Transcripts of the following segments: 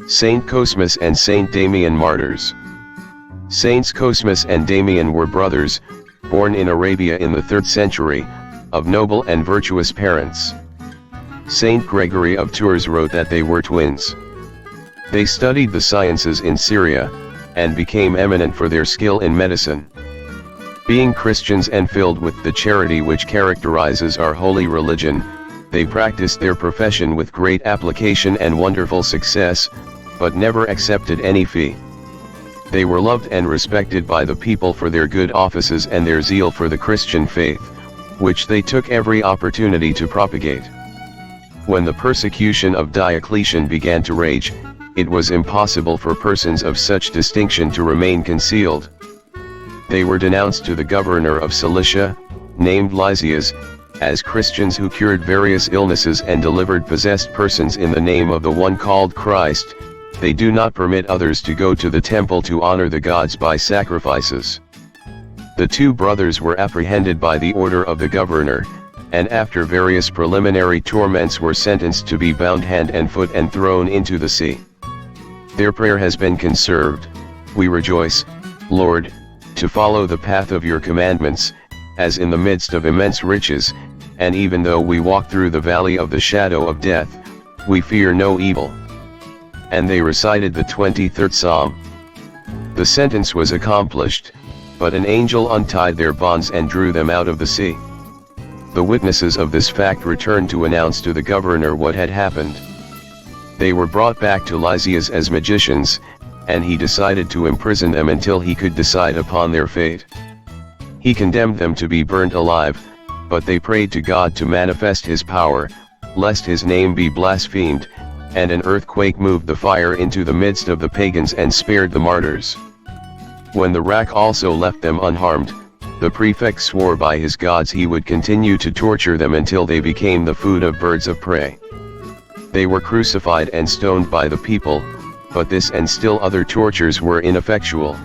Saint Cosmas and Saint Damian Martyrs. Saints Cosmas and Damian were brothers, born in Arabia in the 3rd century, of noble and virtuous parents. Saint Gregory of Tours wrote that they were twins. They studied the sciences in Syria, and became eminent for their skill in medicine. Being Christians and filled with the charity which characterizes our holy religion, they practiced their profession with great application and wonderful success, but never accepted any fee. They were loved and respected by the people for their good offices and their zeal for the Christian faith, which they took every opportunity to propagate. When the persecution of Diocletian began to rage, it was impossible for persons of such distinction to remain concealed. They were denounced to the governor of Cilicia, named Lysias, as Christians who cured various illnesses and delivered possessed persons in the name of the one called Christ. They do not permit others to go to the temple to honor the gods by sacrifices. The two brothers were apprehended by the order of the governor, and after various preliminary torments were sentenced to be bound hand and foot and thrown into the sea. Their prayer has been conserved. We rejoice, Lord, to follow the path of your commandments, as in the midst of immense riches, and even though we walk through the valley of the shadow of death, we fear no evil. And they recited the 23rd Psalm. The sentence was accomplished, but an angel untied their bonds and drew them out of the sea. The witnesses of this fact returned to announce to the governor what had happened. They were brought back to Lysias as magicians, and he decided to imprison them until he could decide upon their fate. He condemned them to be burned alive, but they prayed to God to manifest his power, lest his name be blasphemed, and an earthquake moved the fire into the midst of the pagans and spared the martyrs. When the rack also left them unharmed, the prefect swore by his gods he would continue to torture them until they became the food of birds of prey. They were crucified and stoned by the people, but this and still other tortures were ineffectual.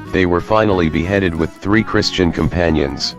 They were finally beheaded with 3 Christian companions.